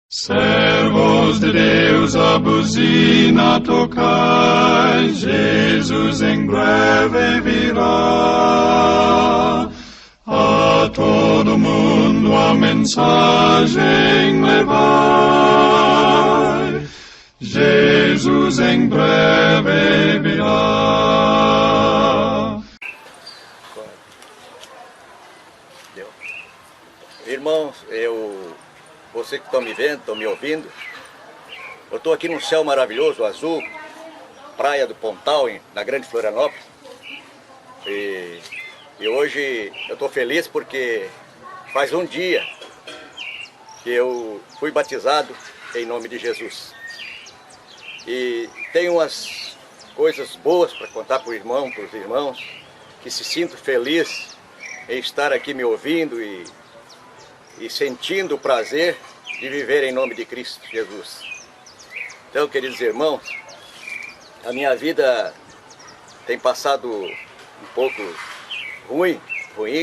Servos de Deus, a buzina tocai, Jesus em breve virá. A todo mundo a mensagem levai, Jesus em breve virá. Irmãos, você que estão me vendo, estão me ouvindo, eu estou aqui num céu maravilhoso, azul, praia do Pontal, na Grande Florianópolis. E hoje eu estou feliz porque faz um dia que eu fui batizado em nome de Jesus. E tenho umas coisas boas para contar para os irmãos, que se sinto feliz em estar aqui me ouvindo e sentindo o prazer de viver em nome de Cristo Jesus. Então, queridos irmãos, a minha vida tem passado um pouco ruim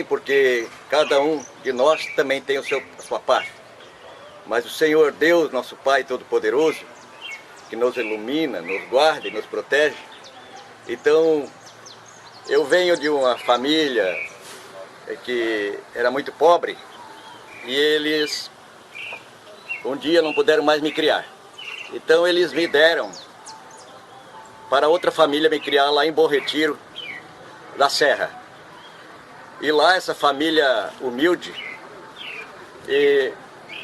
porque cada um de nós também tem a sua parte. Mas o Senhor Deus, nosso Pai Todo-Poderoso, que nos ilumina, nos guarda e nos protege. Então, eu venho de uma família que era muito pobre, e eles um dia não puderam mais me criar. Então eles me deram para outra família me criar lá em Bom Retiro da Serra. E lá essa família humilde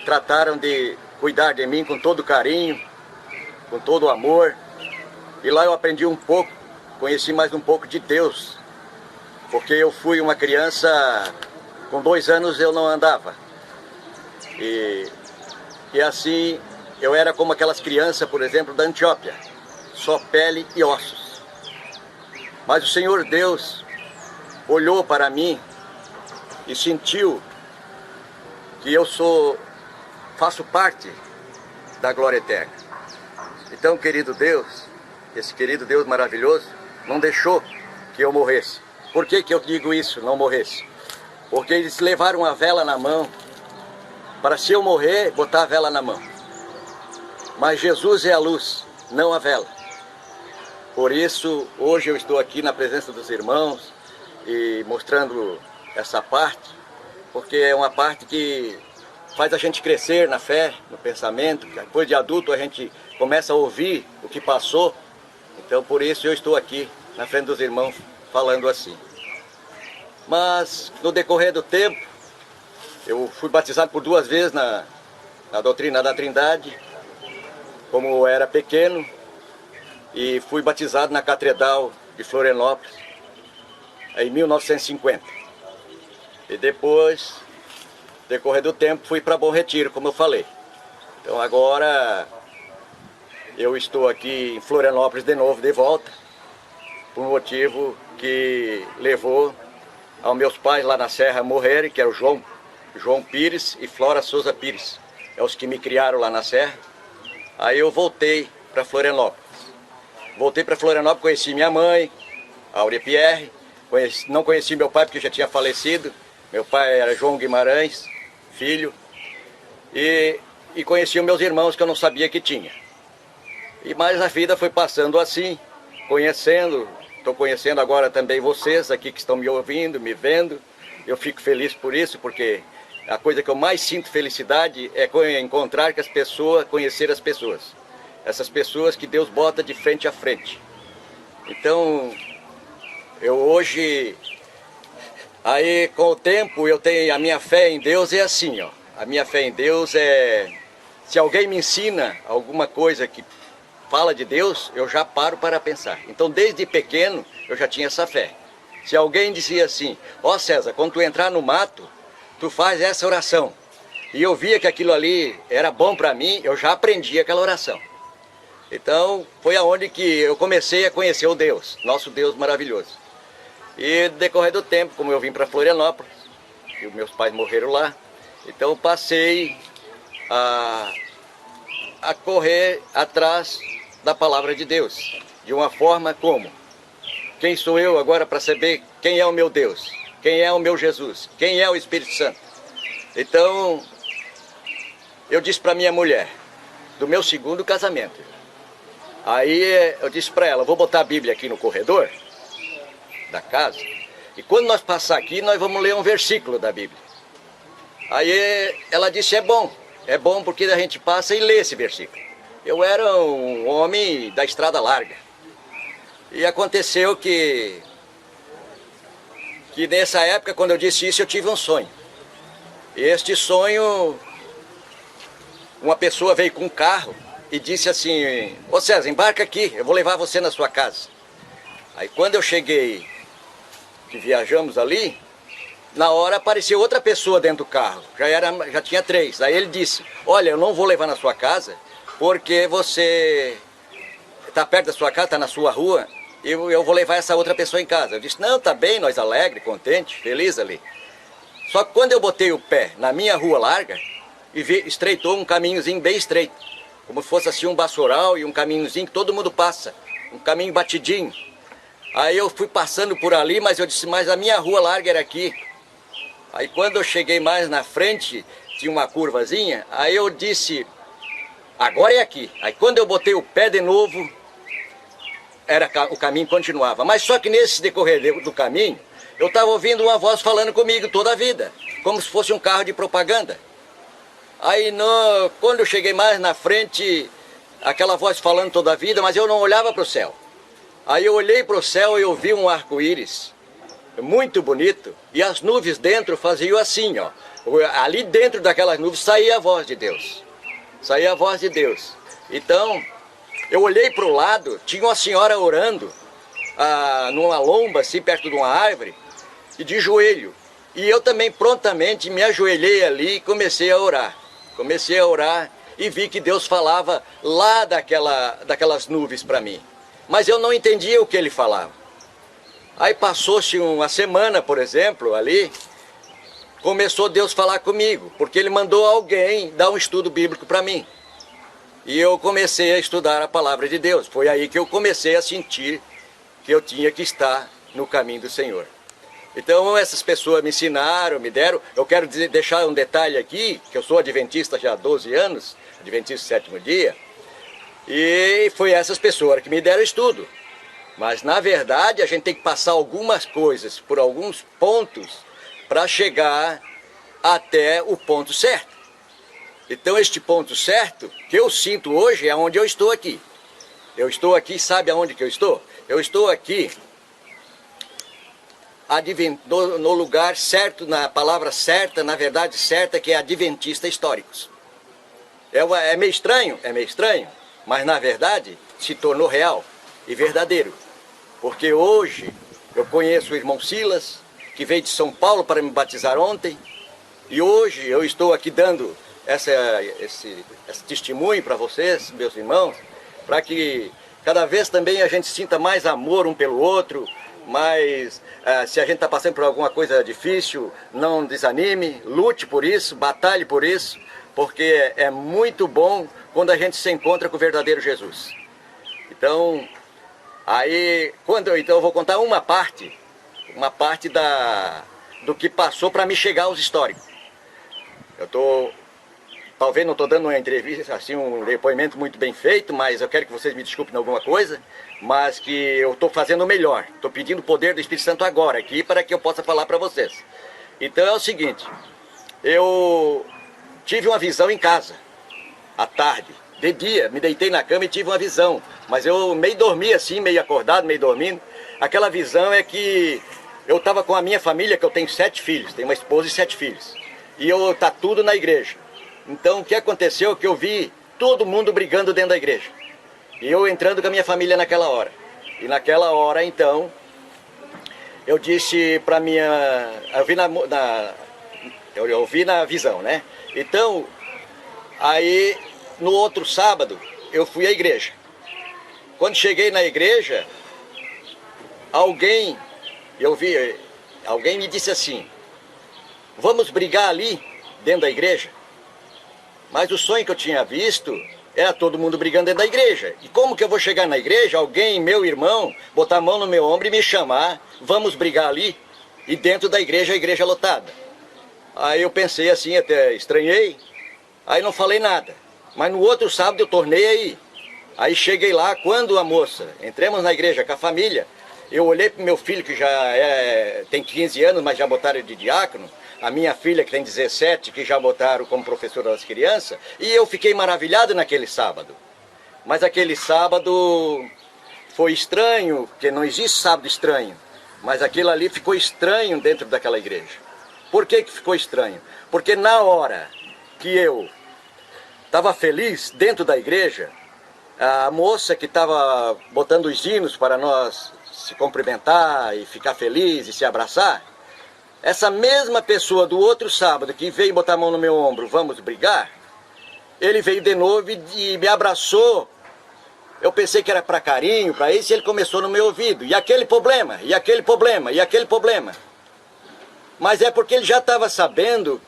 trataram de cuidar de mim com todo carinho, com todo amor. E lá eu aprendi um pouco, conheci mais um pouco de Deus. Porque eu fui uma criança, com 2 anos eu não andava. E assim, eu era como aquelas crianças, por exemplo, da Etiópia, só pele e ossos. Mas o Senhor Deus olhou para mim e sentiu que eu faço parte da glória eterna. Então, querido Deus, esse querido Deus maravilhoso, não deixou que eu morresse. Por que eu digo isso, não morresse? Porque eles levaram a vela na mão, para se eu morrer, botar a vela na mão. Mas Jesus é a luz, não a vela. Por isso, hoje eu estou aqui na presença dos irmãos e mostrando essa parte, porque é uma parte que faz a gente crescer na fé, no pensamento. Depois de adulto a gente começa a ouvir o que passou. Então por isso eu estou aqui na frente dos irmãos falando assim. Mas no decorrer do tempo, eu fui batizado por 2 vezes na doutrina da Trindade, como eu era pequeno, e fui batizado na Catedral de Florianópolis em 1950. E depois, no decorrer do tempo, fui para Bom Retiro, como eu falei. Então agora eu estou aqui em Florianópolis de novo, de volta, por um motivo que levou aos meus pais lá na Serra morrerem, que era o João Pires e Flora Souza Pires. É os que me criaram lá na Serra. Aí eu voltei para Florianópolis. Conheci minha mãe, Áurea Pierre. Não conheci meu pai porque já tinha falecido. Meu pai era João Guimarães, filho. E conheci os meus irmãos que eu não sabia que tinha. Mas a vida foi passando assim, conhecendo. Estou conhecendo agora também vocês aqui que estão me ouvindo, me vendo. Eu fico feliz por isso, porque a coisa que eu mais sinto felicidade é encontrar com as pessoas, conhecer as pessoas. Essas pessoas que Deus bota de frente a frente. Então, eu hoje, aí com o tempo, eu tenho a minha fé em Deus é assim, ó. A minha fé em Deus é, se alguém me ensina alguma coisa que fala de Deus, eu já paro para pensar. Então, desde pequeno, eu já tinha essa fé. Se alguém dizia assim, ó César, quando tu entrar no mato, tu faz essa oração. E eu via que aquilo ali era bom para mim, eu já aprendi aquela oração. Então, foi aonde que eu comecei a conhecer o Deus, nosso Deus maravilhoso. E decorrer do tempo, como eu vim para Florianópolis, e meus pais morreram lá, então eu passei a correr atrás da palavra de Deus. De uma forma como? Quem sou eu agora para saber quem é o meu Deus? Quem é o meu Jesus? Quem é o Espírito Santo? Então, eu disse para minha mulher, do meu segundo casamento. Aí eu disse para ela, vou botar a Bíblia aqui no corredor da casa, e quando nós passar aqui, nós vamos ler um versículo da Bíblia. Aí ela disse, é bom porque a gente passa e lê esse versículo. Eu era um homem da estrada larga. E aconteceu que nessa época, quando eu disse isso, eu tive um sonho. E este sonho, uma pessoa veio com um carro e disse assim, ô César, embarca aqui, eu vou levar você na sua casa. Aí quando eu cheguei, que viajamos ali, na hora apareceu outra pessoa dentro do carro, já tinha 3. Aí ele disse, olha, eu não vou levar na sua casa, porque você está perto da sua casa, está na sua rua, e eu vou levar essa outra pessoa em casa. Eu disse, não, tá bem, nós alegre, contente, feliz ali. Só que quando eu botei o pé na minha rua larga, estreitou um caminhozinho bem estreito, como se fosse assim um baçoral e um caminhozinho que todo mundo passa, um caminho batidinho. Aí eu fui passando por ali, mas eu disse, mas a minha rua larga era aqui. Aí quando eu cheguei mais na frente, tinha uma curvazinha, aí eu disse, agora é aqui. Aí quando eu botei o pé de novo, o caminho continuava. Mas só que nesse decorrer do caminho, eu estava ouvindo uma voz falando comigo toda a vida, como se fosse um carro de propaganda. Aí quando eu cheguei mais na frente, aquela voz falando toda a vida, mas eu não olhava para o céu. Aí eu olhei para o céu e eu vi um arco-íris, muito bonito, e as nuvens dentro faziam assim, ó. Ali dentro daquelas nuvens saía a voz de Deus. Saía a voz de Deus. Então, eu olhei para o lado, tinha uma senhora orando, numa lomba, assim, perto de uma árvore, e de joelho. E eu também prontamente me ajoelhei ali e comecei a orar. Comecei a orar e vi que Deus falava lá daquelas nuvens para mim. Mas eu não entendia o que ele falava. Aí passou-se uma semana, por exemplo, ali, começou Deus a falar comigo, porque ele mandou alguém dar um estudo bíblico para mim. E eu comecei a estudar a palavra de Deus. Foi aí que eu comecei a sentir que eu tinha que estar no caminho do Senhor. Então essas pessoas me ensinaram, me deram. Eu quero deixar um detalhe aqui, que eu sou adventista já há 12 anos, adventista do 7º dia, e foi essas pessoas que me deram estudo. Mas na verdade a gente tem que passar algumas coisas por alguns pontos para chegar até o ponto certo. Então este ponto certo que eu sinto hoje é onde eu estou aqui. Eu estou aqui, sabe aonde que eu estou? Eu estou aqui no lugar certo, na palavra certa, na verdade certa, que é adventista históricos. É meio estranho, mas na verdade se tornou real e verdadeiro. Porque hoje eu conheço o irmão Silas, que veio de São Paulo para me batizar ontem, e hoje eu estou aqui dando esse testemunho para vocês, meus irmãos, para que cada vez também a gente sinta mais amor um pelo outro, mas se a gente está passando por alguma coisa difícil, não desanime, lute por isso, batalhe por isso, porque é muito bom quando a gente se encontra com o verdadeiro Jesus. Então, então eu vou contar uma parte do que passou para me chegar aos históricos. Talvez não estou dando uma entrevista, assim, um depoimento muito bem feito, mas eu quero que vocês me desculpem em alguma coisa, mas que eu estou fazendo o melhor. Estou pedindo o poder do Espírito Santo agora aqui para que eu possa falar para vocês. Então é o seguinte, eu tive uma visão em casa, à tarde, de dia, me deitei na cama e tive uma visão, mas eu meio dormi assim, meio acordado, meio dormindo. Aquela visão é que eu estava com a minha família, que eu tenho 7 filhos, tenho uma esposa e 7 filhos, e tá tudo na igreja. Então o que aconteceu é que eu vi todo mundo brigando dentro da igreja. E eu entrando com a minha família naquela hora. E naquela hora então, eu disse para eu vi na visão, né? Então, aí no outro sábado eu fui à igreja. Quando cheguei na igreja, alguém me disse assim, vamos brigar ali dentro da igreja? Mas o sonho que eu tinha visto era todo mundo brigando dentro da igreja. E como que eu vou chegar na igreja, alguém, meu irmão, botar a mão no meu ombro e me chamar, vamos brigar ali? E dentro da igreja, a igreja lotada. Aí eu pensei assim, até estranhei. Aí não falei nada. Mas no outro sábado eu tornei aí. Aí cheguei lá, quando a moça, entramos na igreja com a família, eu olhei para o meu filho, que já tem 15 anos, mas já botaram de diácono, a minha filha, que tem 17, que já botaram como professora das crianças, e eu fiquei maravilhado naquele sábado. Mas aquele sábado foi estranho, porque não existe sábado estranho, mas aquilo ali ficou estranho dentro daquela igreja. Por que que ficou estranho? Porque na hora que eu estava feliz dentro da igreja, a moça que estava botando os hinos para nós se cumprimentar e ficar feliz e se abraçar, essa mesma pessoa do outro sábado que veio botar a mão no meu ombro, vamos brigar, ele veio de novo e me abraçou. Eu pensei que era para carinho, para isso, e ele começou no meu ouvido. E aquele problema, e aquele problema, e aquele problema. Mas é porque ele já estava sabendo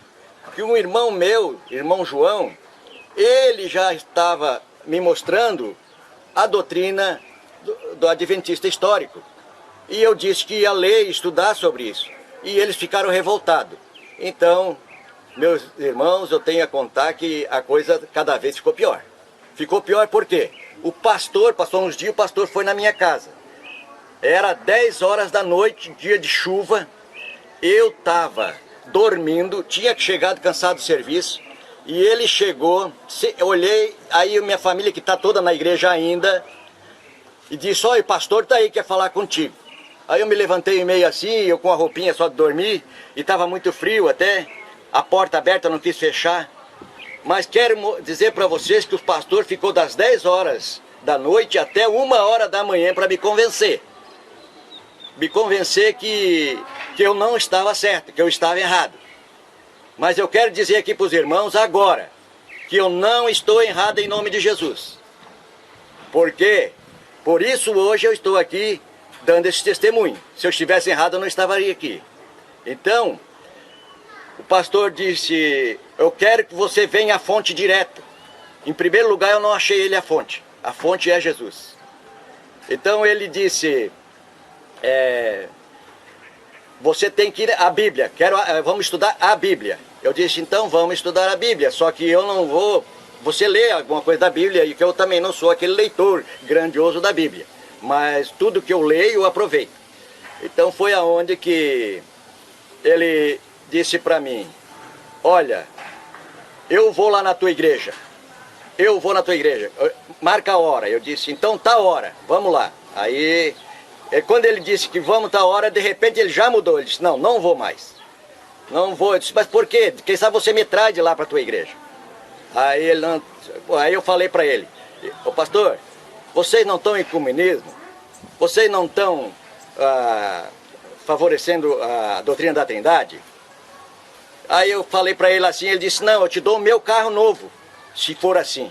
que um irmão meu, irmão João, ele já estava me mostrando a doutrina do adventista histórico. E eu disse que ia ler e estudar sobre isso. E eles ficaram revoltados. Então, meus irmãos, eu tenho a contar que a coisa cada vez ficou pior. Ficou pior por quê? O pastor, passou uns dias, o pastor foi na minha casa. Era 10 horas da noite, dia de chuva. Eu estava dormindo, tinha chegado cansado do serviço. E ele chegou, eu olhei, aí minha família que está toda na igreja ainda, e disse, olha, o pastor está aí, quer falar contigo. Aí eu me levantei meio assim, eu com a roupinha só de dormir, e estava muito frio até, a porta aberta, não quis fechar. Mas quero dizer para vocês que o pastor ficou das 10 horas da noite até 1 hora da manhã para me convencer. Me convencer que eu não estava certo, que eu estava errado. Mas eu quero dizer aqui para os irmãos agora, que eu não estou errado em nome de Jesus. Porque, por isso hoje eu estou aqui dando esse testemunho. Se eu estivesse errado eu não estaria aqui. Então, o pastor disse, eu quero que você venha à fonte direto. Em primeiro lugar eu não achei ele a fonte é Jesus. Então ele disse, você tem que ir à Bíblia, vamos estudar a Bíblia. Eu disse, então vamos estudar a Bíblia, só que eu não vou, você lê alguma coisa da Bíblia, e que eu também não sou aquele leitor grandioso da Bíblia, mas tudo que eu leio eu aproveito. Então foi aonde que ele disse para mim, olha, eu vou lá na tua igreja, marca a hora. Eu disse, então tá a hora, vamos lá. Aí, quando ele disse que vamos tá a hora, de repente ele já mudou, ele disse, não vou mais. Não vou. Eu disse, mas por quê? Quem sabe você me traz de lá para a tua igreja. Aí eu falei para ele, ô pastor, vocês não estão em comunismo? Vocês não estão favorecendo a doutrina da Trindade? Aí eu falei para ele assim, ele disse, não, eu te dou o meu carro novo, se for assim.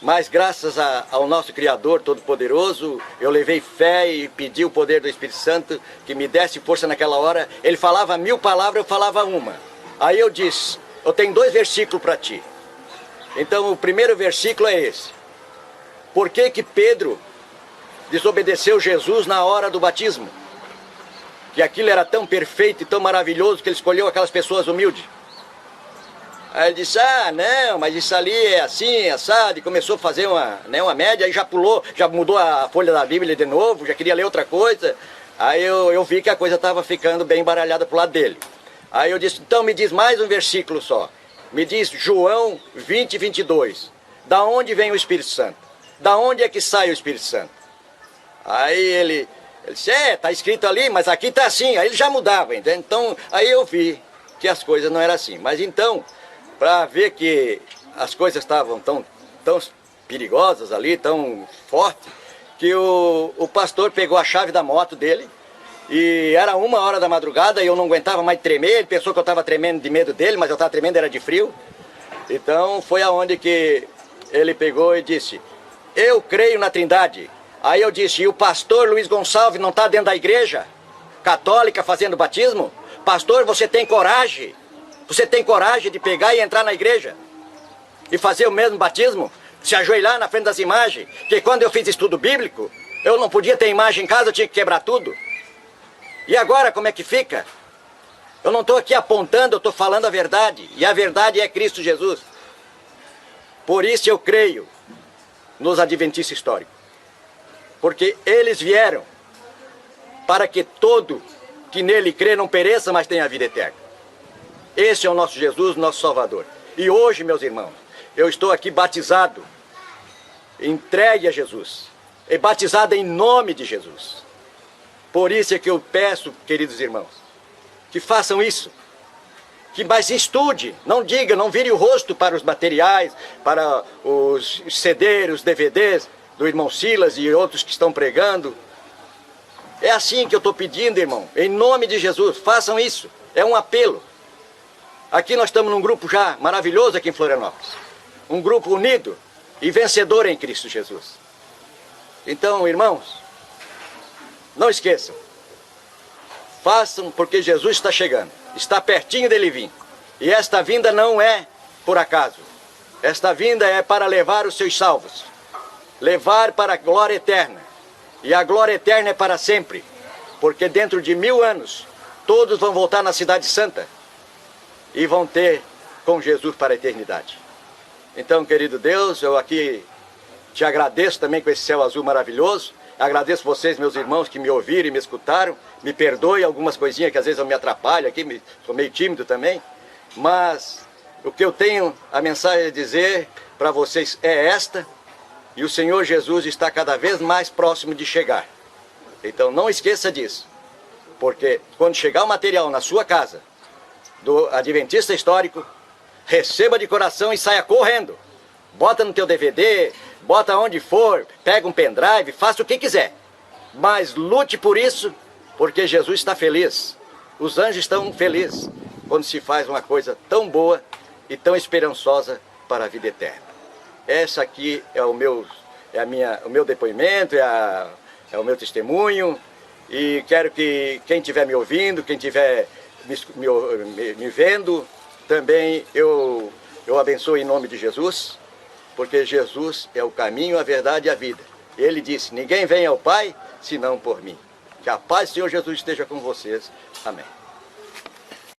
Mas graças ao nosso Criador Todo-Poderoso, eu levei fé e pedi o poder do Espírito Santo que me desse força naquela hora. Ele falava 1000 palavras, eu falava uma. Aí eu disse, eu tenho 2 versículos para ti. Então o primeiro versículo é esse. Por que que Pedro desobedeceu Jesus na hora do batismo? Que aquilo era tão perfeito e tão maravilhoso que ele escolheu aquelas pessoas humildes. Aí ele disse, não, mas isso ali é assim, assado, e começou a fazer uma média, aí já pulou, já mudou a folha da Bíblia de novo, já queria ler outra coisa. Aí eu vi que a coisa estava ficando bem embaralhada pro lado dele. Aí eu disse, então me diz mais um versículo só. Me diz João 20, 22. Da onde vem o Espírito Santo? Da onde é que sai o Espírito Santo? Aí ele disse, tá escrito ali, mas aqui tá assim. Aí ele já mudava, entende? Então, aí eu vi que as coisas não eram assim. Mas então, para ver que as coisas estavam tão perigosas ali, tão fortes, que o pastor pegou a chave da moto dele, e era 1 hora da madrugada e eu não aguentava mais tremer. Ele pensou que eu estava tremendo de medo dele, mas eu estava tremendo, era de frio. Então foi aonde que ele pegou e disse, eu creio na Trindade. Aí eu disse, e o pastor Luiz Gonçalves não está dentro da igreja católica fazendo batismo? Pastor, você tem coragem? Você tem coragem de pegar e entrar na igreja e fazer o mesmo batismo? Se ajoelhar na frente das imagens? Que quando eu fiz estudo bíblico, eu não podia ter imagem em casa, eu tinha que quebrar tudo. E agora como é que fica? Eu não estou aqui apontando, eu estou falando a verdade. E a verdade é Cristo Jesus. Por isso eu creio nos adventistas históricos. Porque eles vieram para que todo que nele crê não pereça, mas tenha a vida eterna. Esse é o nosso Jesus, nosso Salvador. E hoje, meus irmãos, eu estou aqui batizado, entregue a Jesus, e batizado em nome de Jesus. Por isso é que eu peço, queridos irmãos, que façam isso. Que mais estude, não diga, não vire o rosto para os materiais, para os CDs, os DVDs do irmão Silas e outros que estão pregando. É assim que eu estou pedindo, irmão, em nome de Jesus, façam isso, é um apelo. Aqui nós estamos num grupo já maravilhoso aqui em Florianópolis, um grupo unido e vencedor em Cristo Jesus. Então, irmãos, não esqueçam, façam porque Jesus está chegando. Está pertinho dele vir. E esta vinda não é por acaso. Esta vinda é para levar os seus salvos. Levar para a glória eterna. E a glória eterna é para sempre. Porque dentro de 1000 anos, todos vão voltar na cidade santa. E vão ter com Jesus para a eternidade. Então, querido Deus, eu aqui te agradeço também com esse céu azul maravilhoso. Agradeço vocês, meus irmãos, que me ouviram e me escutaram. Me perdoe algumas coisinhas que às vezes eu me atrapalho aqui, sou meio tímido também. Mas o que eu tenho a mensagem a dizer para vocês é esta. E o Senhor Jesus está cada vez mais próximo de chegar. Então não esqueça disso. Porque quando chegar o material na sua casa, do adventista histórico, receba de coração e saia correndo. Bota no teu DVD, bota onde for, pega um pendrive, faça o que quiser. Mas lute por isso, porque Jesus está feliz. Os anjos estão felizes quando se faz uma coisa tão boa e tão esperançosa para a vida eterna. Essa aqui é o meu depoimento, é o meu testemunho. E quero que quem estiver me ouvindo, quem estiver me vendo, também eu abençoe em nome de Jesus. Porque Jesus é o caminho, a verdade e a vida. Ele disse, ninguém vem ao Pai, senão por mim. Que a paz do Senhor Jesus esteja com vocês. Amém.